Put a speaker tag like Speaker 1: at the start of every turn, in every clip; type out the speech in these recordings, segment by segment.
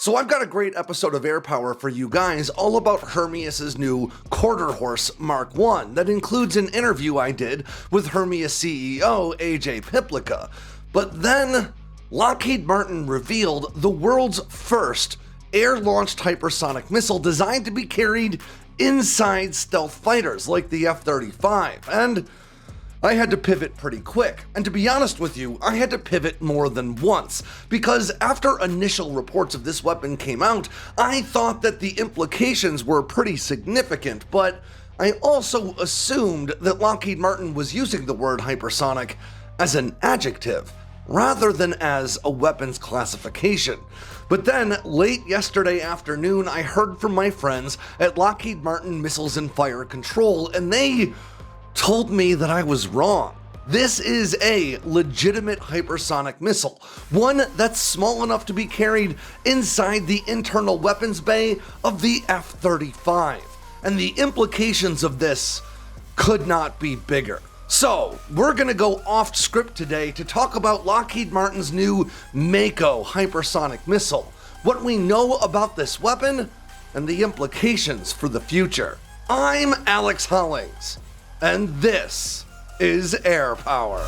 Speaker 1: So I've got a great episode of Air Power for you guys all about Hermeus's new quarter horse Mark I that includes an interview I did with Hermeus CEO AJ Piplica. But then Lockheed Martin revealed the world's first air-launched hypersonic missile designed to be carried inside stealth fighters like the F-35, and I had to pivot pretty quick. And to be honest with you, I had to pivot more than once, because after initial reports of this weapon came out, I thought that the implications were pretty significant, but I also assumed that Lockheed Martin was using the word hypersonic as an adjective, rather than as a weapons classification. But then, late yesterday afternoon, I heard from my friends at Lockheed Martin Missiles and Fire Control, and they told me that I was wrong. This is a legitimate hypersonic missile, one that's small enough to be carried inside the internal weapons bay of the F-35. And the implications of this could not be bigger. So, we're gonna go off script today to talk about Lockheed Martin's new MAKO hypersonic missile, what we know about this weapon, and the implications for the future. I'm Alex Hollings, and this is Air Power.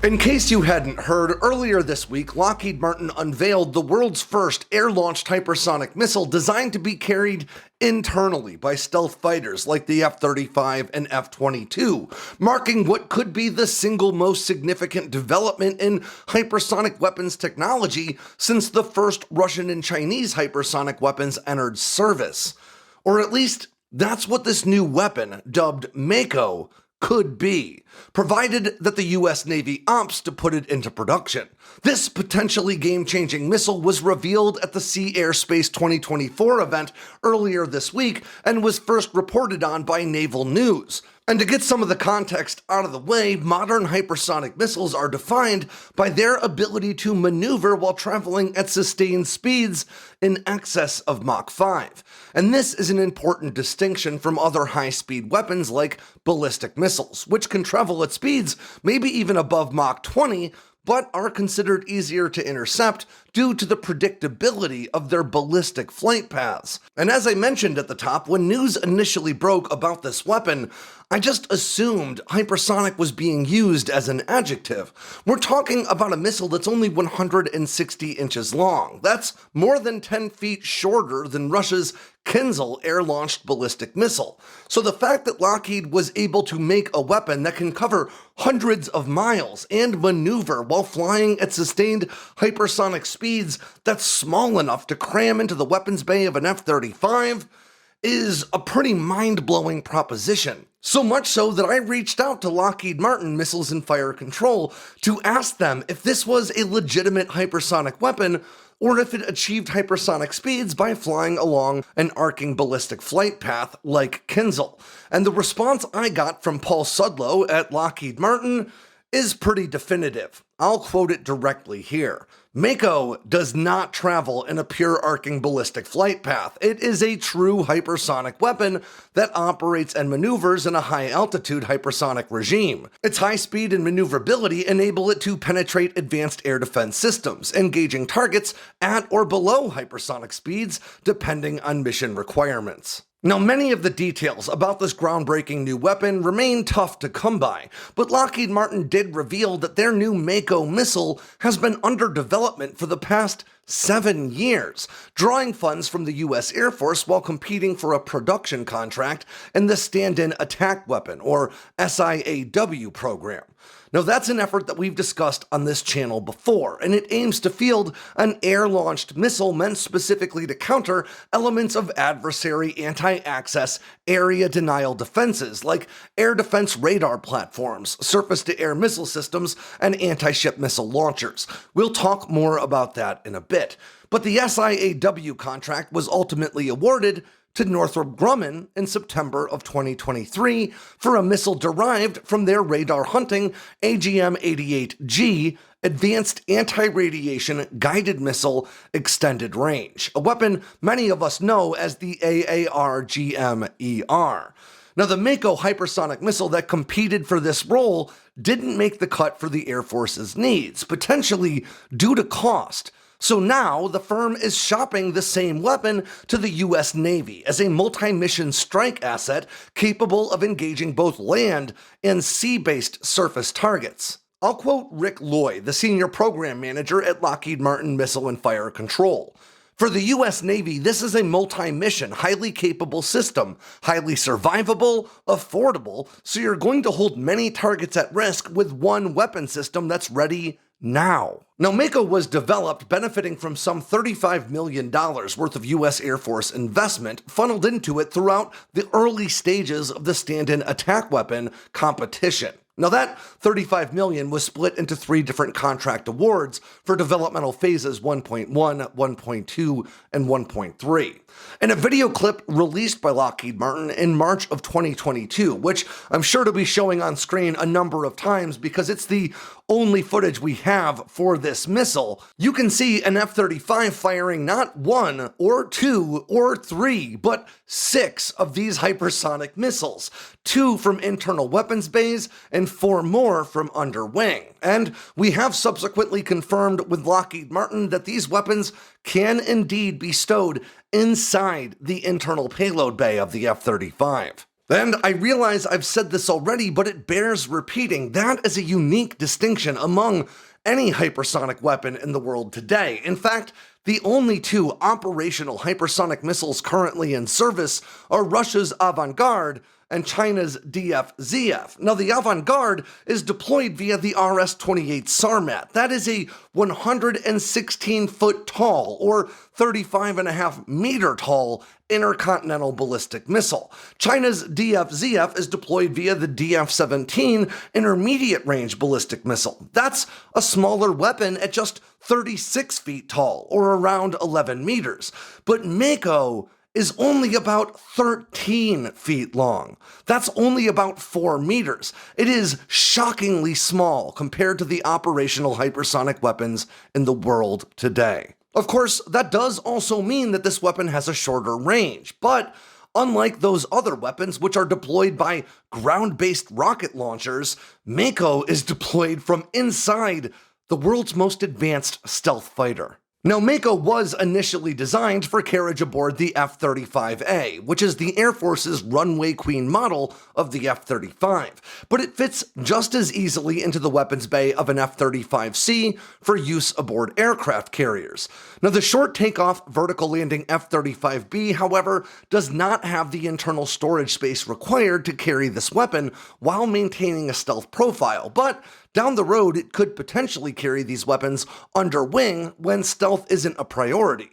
Speaker 1: In case you hadn't heard, earlier this week, Lockheed Martin unveiled the world's first air-launched hypersonic missile designed to be carried internally by stealth fighters like the F-35 and F-22, marking what could be the single most significant development in hypersonic weapons technology since the first Russian and Chinese hypersonic weapons entered service. Or at least, that's what this new weapon, dubbed MAKO, could be, provided that the US Navy opts to put it into production. This potentially game-changing missile was revealed at the Sea Air Space 2024 event earlier this week and was first reported on by Naval News. And to get some of the context out of the way, modern hypersonic missiles are defined by their ability to maneuver while traveling at sustained speeds in excess of Mach 5. And this is an important distinction from other high-speed weapons like ballistic missiles, which can travel at speeds maybe even above Mach 20, but are considered easier to intercept due to the predictability of their ballistic flight paths. And as I mentioned at the top, when news initially broke about this weapon, I just assumed hypersonic was being used as an adjective. We're talking about a missile that's only 160 inches long. That's more than 10 feet shorter than Russia's Kinzhal air-launched ballistic missile. So the fact that Lockheed was able to make a weapon that can cover hundreds of miles and maneuver while flying at sustained hypersonic speeds that's small enough to cram into the weapons bay of an F-35 is a pretty mind-blowing proposition. So much so that I reached out to Lockheed Martin Missiles and Fire Control to ask them if this was a legitimate hypersonic weapon or if it achieved hypersonic speeds by flying along an arcing ballistic flight path like Kinzhal. And the response I got from Paul Sudlow at Lockheed Martin is pretty definitive. I'll quote it directly here. MAKO does not travel in a pure arcing ballistic flight path. It is a true hypersonic weapon that operates and maneuvers in a high-altitude hypersonic regime. Its high speed and maneuverability enable it to penetrate advanced air defense systems, engaging targets at or below hypersonic speeds, depending on mission requirements. Now, many of the details about this groundbreaking new weapon remain tough to come by, but Lockheed Martin did reveal that their new MAKO missile has been under development for the past 7 years, drawing funds from the US Air Force while competing for a production contract in the Stand-in Attack Weapon, or SiAW program. Now, that's an effort that we've discussed on this channel before, and it aims to field an air-launched missile meant specifically to counter elements of adversary anti-access area denial defenses like air defense radar platforms, surface-to-air missile systems, and anti-ship missile launchers. We'll talk more about that in a bit. But the SiAW contract was ultimately awarded to Northrop Grumman in September of 2023 for a missile derived from their radar-hunting AGM-88G Advanced Anti-Radiation Guided Missile Extended Range, a weapon many of us know as the AAR-GM-ER. Now, the MAKO hypersonic missile that competed for this role didn't make the cut for the Air Force's needs, potentially due to cost. So now the firm is shopping the same weapon to the US Navy as a multi-mission strike asset capable of engaging both land and sea-based surface targets. I'll quote Rick Lloyd, the senior program manager at Lockheed Martin Missile and Fire Control. For the US Navy, this is a multi-mission, highly capable system, highly survivable, affordable, so you're going to hold many targets at risk with one weapon system that's ready now. Now, MAKO was developed benefiting from some $35 million worth of US Air Force investment funneled into it throughout the early stages of the stand-in attack weapon competition. Now, that $35 million was split into 3 different contract awards for developmental phases 1.1, 1.2, and 1.3. In a video clip released by Lockheed Martin in March of 2022, which I'm sure to be showing on screen a number of times because it's the only footage we have for this missile, you can see an F-35 firing not 1 or 2 or 3, but 6 of these hypersonic missiles, 2 from internal weapons bays and 4 more from underwing. And we have subsequently confirmed with Lockheed Martin that these weapons can indeed be stowed inside the internal payload bay of the F-35. And I realize I've said this already, but it bears repeating. That is a unique distinction among any hypersonic weapon in the world today. In fact, the only 2 operational hypersonic missiles currently in service are Russia's Avangard and China's DF-ZF. Now, the Avangard is deployed via the RS-28 Sarmat. That is a 116-foot tall, or 35.5-meter tall, intercontinental ballistic missile. China's DF-ZF is deployed via the DF-17 intermediate-range ballistic missile. That's a smaller weapon at just 36 feet tall, or around 11 meters. But MAKO is only about 13 feet long. That's only about 4 meters. It is shockingly small compared to the operational hypersonic weapons in the world today. Of course, that does also mean that this weapon has a shorter range, but unlike those other weapons which are deployed by ground-based rocket launchers, MAKO is deployed from inside the world's most advanced stealth fighter. Now, MAKO was initially designed for carriage aboard the F-35A, which is the Air Force's runway queen model of the F-35, but it fits just as easily into the weapons bay of an F-35C for use aboard aircraft carriers. Now, the short takeoff, vertical landing F-35B, however, does not have the internal storage space required to carry this weapon while maintaining a stealth profile, but down the road, it could potentially carry these weapons under wing when stealth isn't a priority.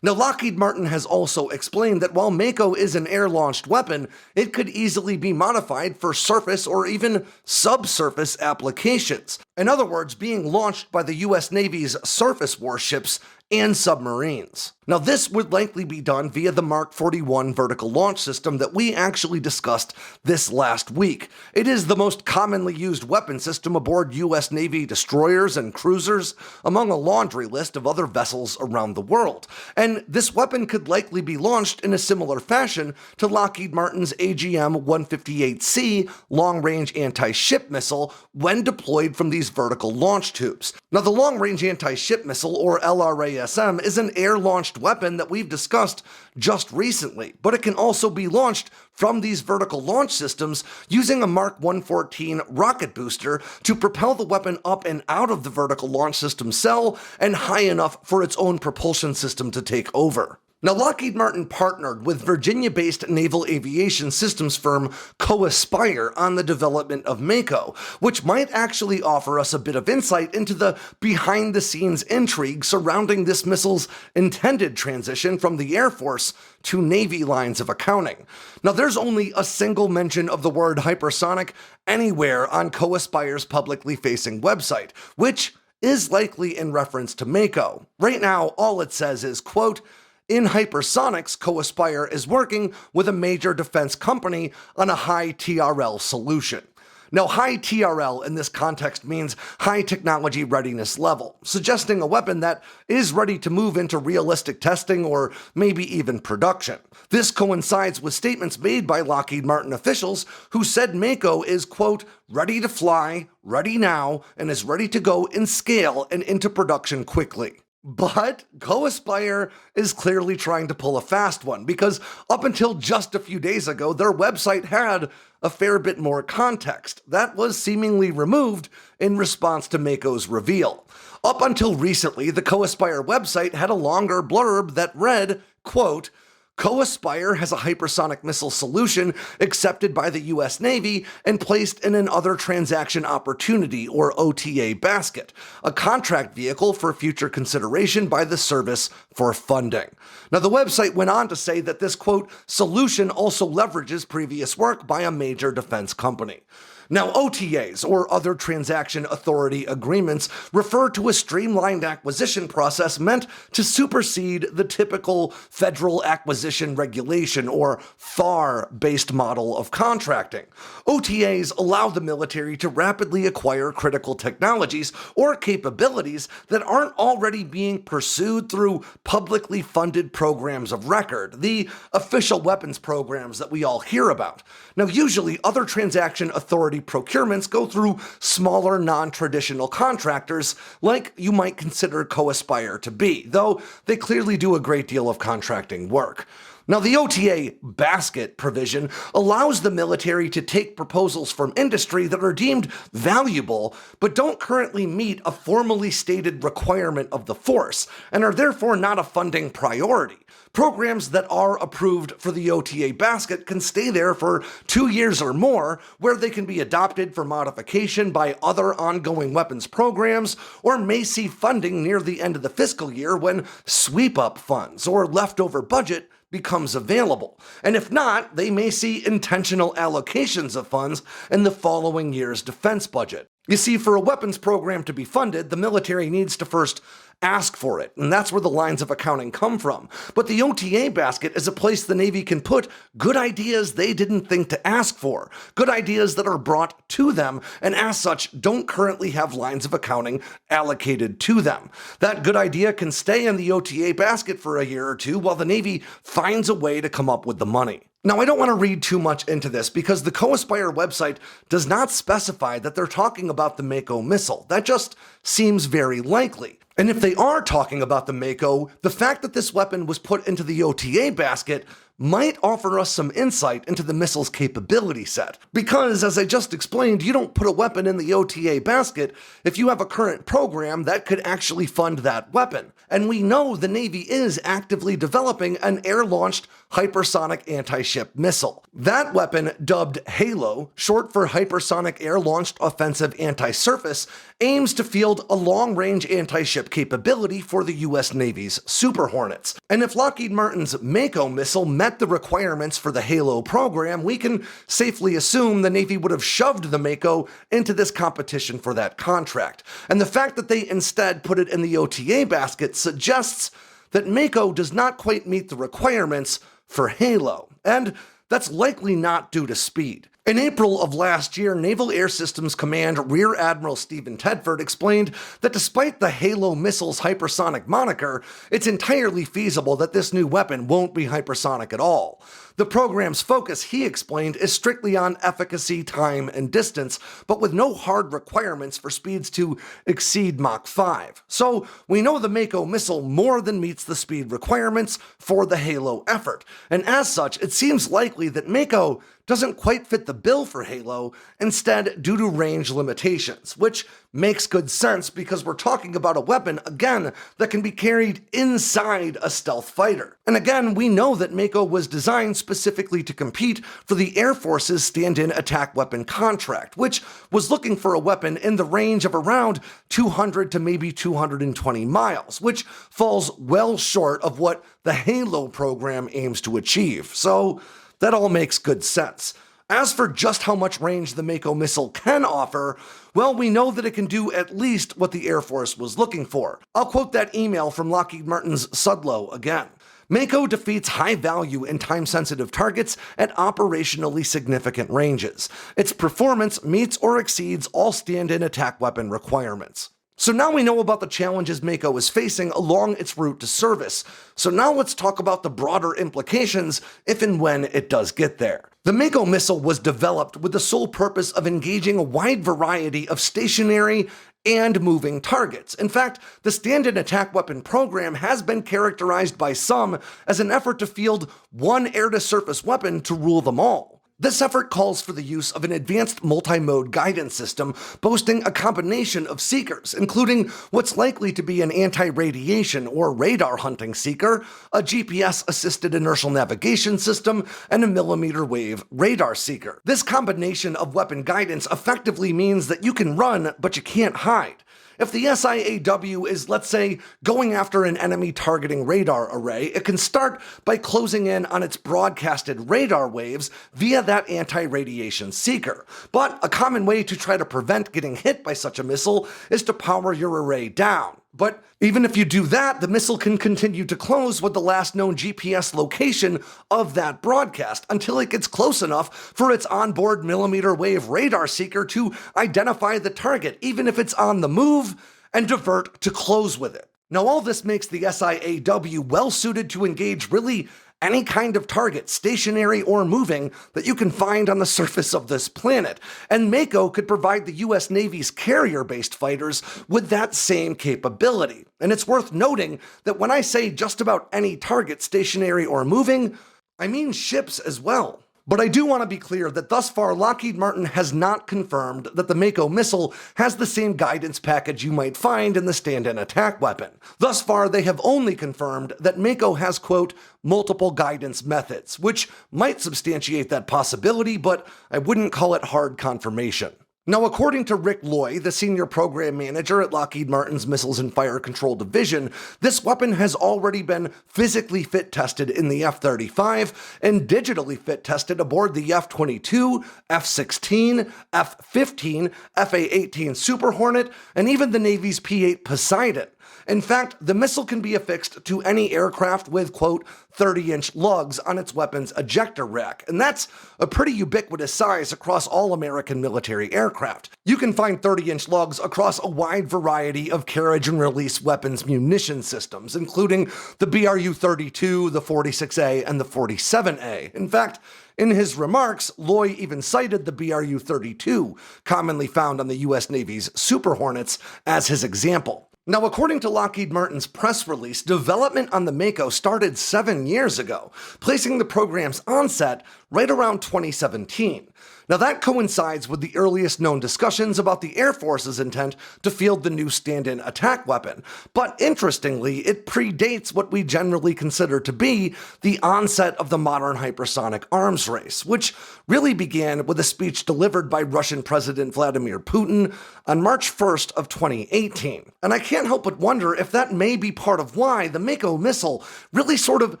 Speaker 1: Now, Lockheed Martin has also explained that while MAKO is an air-launched weapon, it could easily be modified for surface or even subsurface applications. In other words, being launched by the US Navy's surface warships and submarines. Now, this would likely be done via the Mark 41 vertical launch system that we actually discussed this last week. It is the most commonly used weapon system aboard US Navy destroyers and cruisers, among a laundry list of other vessels around the world. And this weapon could likely be launched in a similar fashion to Lockheed Martin's AGM-158C long-range anti-ship missile when deployed from these vertical launch tubes. Now, the long-range anti-ship missile, or LRASM, is an air-launched weapon that we've discussed just recently, but it can also be launched from these vertical launch systems using a Mark 114 rocket booster to propel the weapon up and out of the vertical launch system cell and high enough for its own propulsion system to take over. Now, Lockheed Martin partnered with Virginia-based naval aviation systems firm CoAspire on the development of MAKO, which might actually offer us a bit of insight into the behind-the-scenes intrigue surrounding this missile's intended transition from the Air Force to Navy lines of accounting. Now, there's only a single mention of the word hypersonic anywhere on CoAspire's publicly facing website, which is likely in reference to MAKO. Right now, all it says is, quote, "In hypersonics, CoAspire is working with a major defense company on a high TRL solution." Now, high TRL in this context means high technology readiness level, suggesting a weapon that is ready to move into realistic testing or maybe even production. This coincides with statements made by Lockheed Martin officials who said MAKO is, quote, ready to fly, ready now, and is ready to go in scale and into production quickly. But Co-Aspire is clearly trying to pull a fast one, because up until just a few days ago, their website had a fair bit more context that was seemingly removed in response to MAKO's reveal. Up until recently, the Co-Aspire website had a longer blurb that read, quote, Co-Aspire has a hypersonic missile solution accepted by the US Navy and placed in an other transaction opportunity, or OTA basket, a contract vehicle for future consideration by the service for funding. Now, the website went on to say that this, quote, solution also leverages previous work by a major defense company. Now, OTAs, or Other Transaction Authority Agreements, refer to a streamlined acquisition process meant to supersede the typical Federal Acquisition Regulation, or FAR-based model of contracting. OTAs allow the military to rapidly acquire critical technologies or capabilities that aren't already being pursued through publicly funded programs of record, the official weapons programs that we all hear about. Now, usually, Other Transaction Authority procurements go through smaller, non-traditional contractors like you might consider Co-Aspire to be, though they clearly do a great deal of contracting work. Now, the OTA basket provision allows the military to take proposals from industry that are deemed valuable but don't currently meet a formally stated requirement of the force and are therefore not a funding priority. Programs that are approved for the OTA basket can stay there for 2 years or more, where they can be adopted for modification by other ongoing weapons programs, or may see funding near the end of the fiscal year when sweep-up funds or leftover budget becomes available. And if not, they may see intentional allocations of funds in the following year's defense budget. You see, for a weapons program to be funded, the military needs to first ask for it, and that's where the lines of accounting come from. But the OTA basket is a place the Navy can put good ideas they didn't think to ask for, good ideas that are brought to them, and as such don't currently have lines of accounting allocated to them. That good idea can stay in the OTA basket for a year or two while the Navy finds a way to come up with the money. Now, I don't want to read too much into this because the Co-Aspire website does not specify that they're talking about the MAKO missile. That just seems very likely. And if they are talking about the MAKO, the fact that this weapon was put into the OTA basket might offer us some insight into the missile's capability set. Because, as I just explained, you don't put a weapon in the OTA basket if you have a current program that could actually fund that weapon. And we know the Navy is actively developing an air-launched hypersonic anti-ship missile. That weapon, dubbed HALO, short for Hypersonic Air-Launched Offensive Anti-Surface, aims to field a long-range anti-ship capability for the US Navy's Super Hornets. And if Lockheed Martin's MAKO missile met the requirements for the HALO program, we can safely assume the Navy would have shoved the MAKO into this competition for that contract. And the fact that they instead put it in the OTA basket suggests that MAKO does not quite meet the requirements for HALO, and that's likely not due to speed. In April of last year, Naval Air Systems Command Rear Admiral Stephen Tedford explained that despite the HALO missile's hypersonic moniker, it's entirely feasible that this new weapon won't be hypersonic at all. The program's focus, he explained, is strictly on efficacy, time, and distance, but with no hard requirements for speeds to exceed Mach 5. So we know the MAKO missile more than meets the speed requirements for the HALO effort, and as such, it seems likely that MAKO doesn't quite fit the bill for HALO, instead due to range limitations, which makes good sense because we're talking about a weapon, again, that can be carried inside a stealth fighter. And again, we know that MAKO was designed specifically to compete for the Air Force's stand-in attack weapon contract, which was looking for a weapon in the range of around 200 to maybe 220 miles, which falls well short of what the HALO program aims to achieve. So that all makes good sense. As for just how much range the MAKO missile can offer, well, we know that it can do at least what the Air Force was looking for. I'll quote that email from Lockheed Martin's Sudlow again. MAKO defeats high-value and time-sensitive targets at operationally significant ranges. Its performance meets or exceeds all stand-in attack weapon requirements. So now we know about the challenges MAKO is facing along its route to service. So now let's talk about the broader implications if and when it does get there. The MAKO missile was developed with the sole purpose of engaging a wide variety of stationary and moving targets. In fact, the stand-in attack weapon program has been characterized by some as an effort to field one air-to-surface weapon to rule them all. This effort calls for the use of an advanced multi-mode guidance system boasting a combination of seekers, including what's likely to be an anti-radiation or radar hunting seeker, a GPS-assisted inertial navigation system, and a millimeter wave radar seeker. This combination of weapon guidance effectively means that you can run, but you can't hide. If the SiAW is, let's say, going after an enemy targeting radar array, it can start by closing in on its broadcasted radar waves via that anti-radiation seeker. But a common way to try to prevent getting hit by such a missile is to power your array down. But even if you do that, the missile can continue to close with the last known GPS location of that broadcast until it gets close enough for its onboard millimeter wave radar seeker to identify the target, even if it's on the move, and divert to close with it. Now, all this makes the SiAW well suited to engage really any kind of target, stationary or moving, that you can find on the surface of this planet, and MAKO could provide the US Navy's carrier-based fighters with that same capability. And it's worth noting that when I say just about any target, stationary or moving, I mean ships as well. But I do want to be clear that thus far Lockheed Martin has not confirmed that the MAKO missile has the same guidance package you might find in the stand-in attack weapon. Thus far they have only confirmed that MAKO has, quote, multiple guidance methods, which might substantiate that possibility, but I wouldn't call it hard confirmation. Now, according to Rick Loy, the senior program manager at Lockheed Martin's Missiles and Fire Control Division, this weapon has already been physically fit tested in the F-35 and digitally fit tested aboard the F-22, F-16, F-15, F-A-18 Super Hornet, and even the Navy's P-8 Poseidon. In fact, the missile can be affixed to any aircraft with, quote, 30-inch lugs on its weapon's ejector rack, and that's a pretty ubiquitous size across all American military aircraft. You can find 30-inch lugs across a wide variety of carriage and release weapons munition systems, including the BRU-32, the 46A, and the 47A. In fact, in his remarks, Loy even cited the BRU-32, commonly found on the US Navy's Super Hornets, as his example. Now, according to Lockheed Martin's press release, development on the MAKO started 7 years ago, placing the program's onset right around 2017. Now, that coincides with the earliest known discussions about the Air Force's intent to field the new stand-in attack weapon. But interestingly, it predates what we generally consider to be the onset of the modern hypersonic arms race, which really began with a speech delivered by Russian President Vladimir Putin on March 1st of 2018. And I can't help but wonder if that may be part of why the MAKO missile really sort of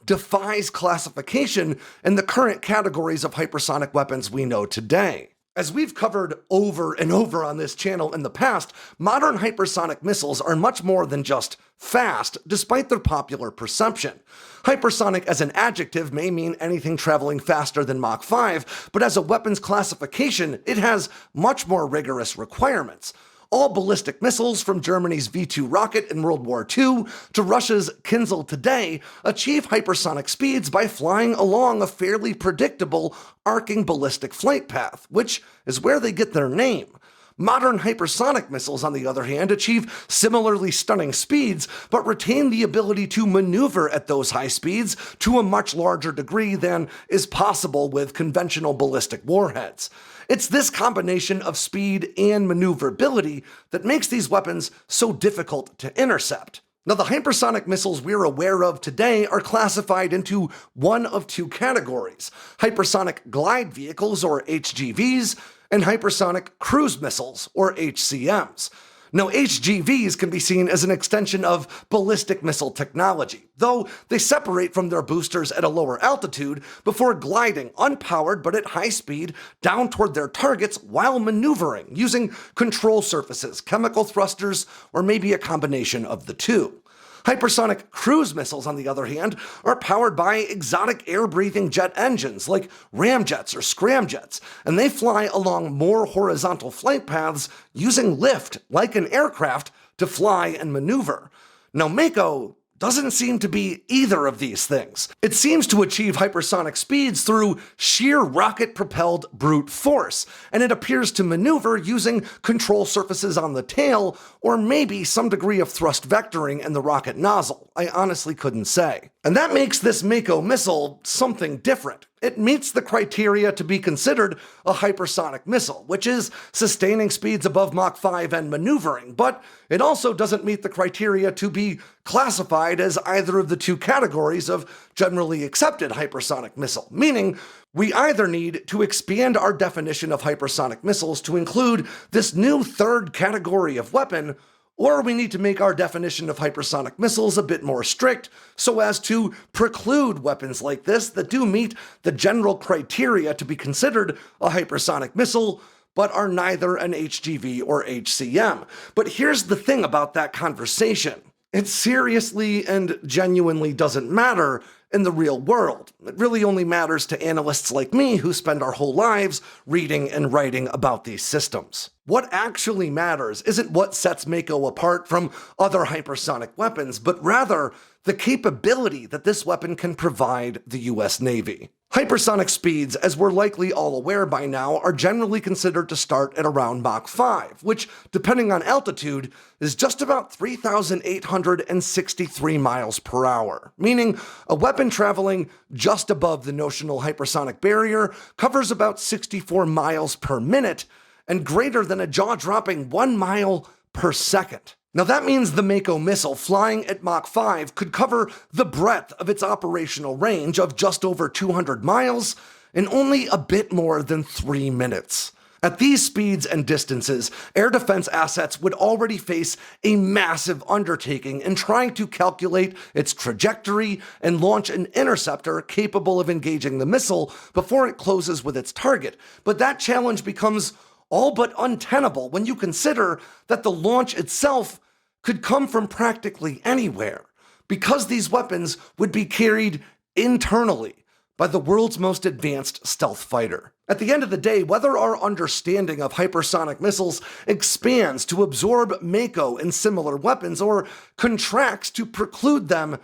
Speaker 1: defies classification in the current categories of hypersonic weapons we know today. As we've covered over and over on this channel in the past, modern hypersonic missiles are much more than just fast, despite their popular perception. Hypersonic as an adjective may mean anything traveling faster than Mach 5, but as a weapons classification, it has much more rigorous requirements. All ballistic missiles, from Germany's V-2 rocket in World War II to Russia's Kinzhal today, achieve hypersonic speeds by flying along a fairly predictable, arcing ballistic flight path, which is where they get their name. Modern hypersonic missiles, on the other hand, achieve similarly stunning speeds, but retain the ability to maneuver at those high speeds to a much larger degree than is possible with conventional ballistic warheads. It's this combination of speed and maneuverability that makes these weapons so difficult to intercept. Now, the hypersonic missiles we're aware of today are classified into one of two categories: hypersonic glide vehicles, or HGVs, and hypersonic cruise missiles, or HCMs. Now, HGVs can be seen as an extension of ballistic missile technology, though they separate from their boosters at a lower altitude before gliding unpowered but at high speed down toward their targets while maneuvering, using control surfaces, chemical thrusters, or maybe a combination of the two. Hypersonic cruise missiles, on the other hand, are powered by exotic air-breathing jet engines like ramjets or scramjets, and they fly along more horizontal flight paths using lift, like an aircraft, to fly and maneuver. Now, MAKO doesn't seem to be either of these things. It seems to achieve hypersonic speeds through sheer rocket-propelled brute force, and it appears to maneuver using control surfaces on the tail, or maybe some degree of thrust vectoring in the rocket nozzle. I honestly couldn't say. And that makes this MAKO missile something different. It meets the criteria to be considered a hypersonic missile, which is sustaining speeds above Mach 5 and maneuvering, but it also doesn't meet the criteria to be classified as either of the two categories of generally accepted hypersonic missile, meaning we either need to expand our definition of hypersonic missiles to include this new third category of weapon, or we need to make our definition of hypersonic missiles a bit more strict so as to preclude weapons like this that do meet the general criteria to be considered a hypersonic missile, but are neither an HGV or HCM. But here's the thing about that conversation. It seriously and genuinely doesn't matter in the real world. It really only matters to analysts like me who spend our whole lives reading and writing about these systems. What actually matters isn't what sets MAKO apart from other hypersonic weapons, but rather the capability that this weapon can provide the US Navy. Hypersonic speeds, as we're likely all aware by now, are generally considered to start at around Mach 5, which, depending on altitude, is just about 3,863 miles per hour, meaning a weapon traveling just above the notional hypersonic barrier covers about 64 miles per minute and greater than a jaw-dropping 1 mile per second. Now that means the MAKO missile flying at Mach 5 could cover the breadth of its operational range of just over 200 miles in only a bit more than 3 minutes. At these speeds and distances, air defense assets would already face a massive undertaking in trying to calculate its trajectory and launch an interceptor capable of engaging the missile before it closes with its target. But that challenge becomes all but untenable when you consider that the launch itself could come from practically anywhere, because these weapons would be carried internally by the world's most advanced stealth fighter. At the end of the day, whether our understanding of hypersonic missiles expands to absorb MAKO and similar weapons or contracts to preclude them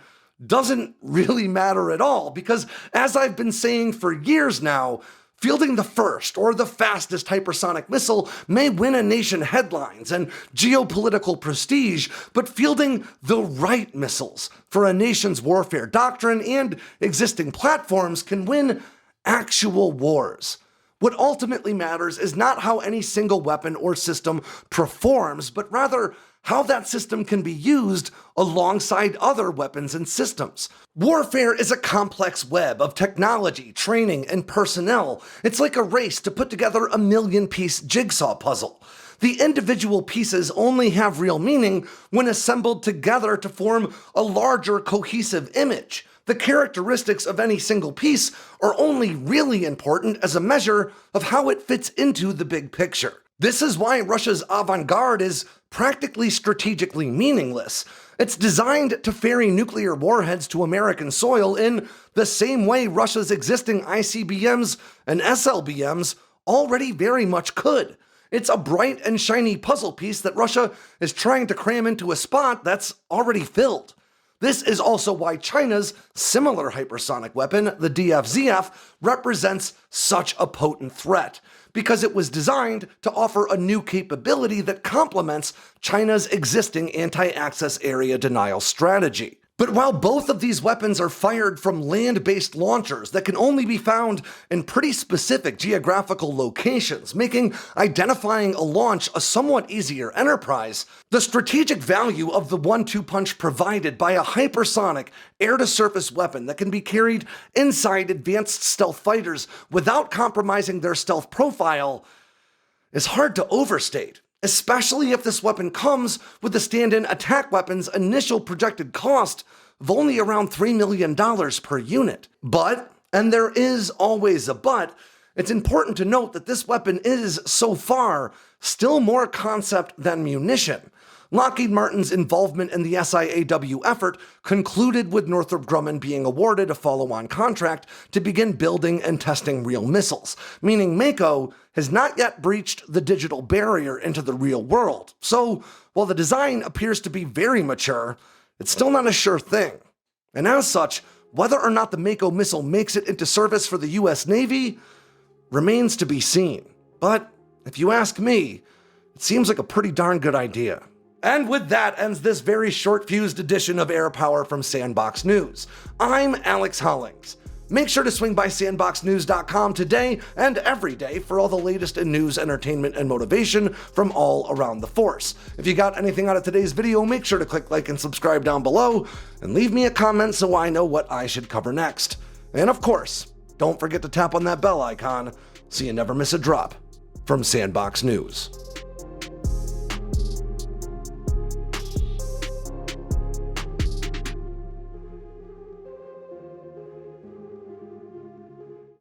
Speaker 1: doesn't really matter at all, because as I've been saying for years now, fielding the first or the fastest hypersonic missile may win a nation headlines and geopolitical prestige, but fielding the right missiles for a nation's warfare doctrine and existing platforms can win actual wars. What ultimately matters is not how any single weapon or system performs, but rather how that system can be used alongside other weapons and systems. Warfare is a complex web of technology, training, and personnel. It's like a race to put together a million-piece jigsaw puzzle. The individual pieces only have real meaning when assembled together to form a larger, cohesive image. The characteristics of any single piece are only really important as a measure of how it fits into the big picture. This is why Russia's avant-garde is practically strategically meaningless. It's designed to ferry nuclear warheads to American soil in the same way Russia's existing ICBMs and SLBMs already very much could. It's a bright and shiny puzzle piece that Russia is trying to cram into a spot that's already filled. This is also why China's similar hypersonic weapon, the DFZF, represents such a potent threat, because it was designed to offer a new capability that complements China's existing anti-access area denial strategy. But while both of these weapons are fired from land-based launchers that can only be found in pretty specific geographical locations, making identifying a launch a somewhat easier enterprise, the strategic value of the 1-2 punch provided by a hypersonic air-to-surface weapon that can be carried inside advanced stealth fighters without compromising their stealth profile is hard to overstate. Especially if this weapon comes with the stand-in attack weapon's initial projected cost of only around $3 million per unit. But, and there is always a but, It's important to note that this weapon is, so far, still more concept than munition. Lockheed Martin's involvement in the SiAW effort concluded with Northrop Grumman being awarded a follow-on contract to begin building and testing real missiles, meaning MAKO has not yet breached the digital barrier into the real world. So, while the design appears to be very mature, it's still not a sure thing. And as such, whether or not the MAKO missile makes it into service for the US Navy remains to be seen. But if you ask me, it seems like a pretty darn good idea. And with that ends this very short-fused edition of Air Power from Sandbox News. I'm Alex Hollings. Make sure to swing by sandboxnews.com today and every day for all the latest in news, entertainment, and motivation from all around the force. If you got anything out of today's video, make sure to click like and subscribe down below, and leave me a comment so I know what I should cover next. And of course, don't forget to tap on that bell icon so you never miss a drop from Sandbox News.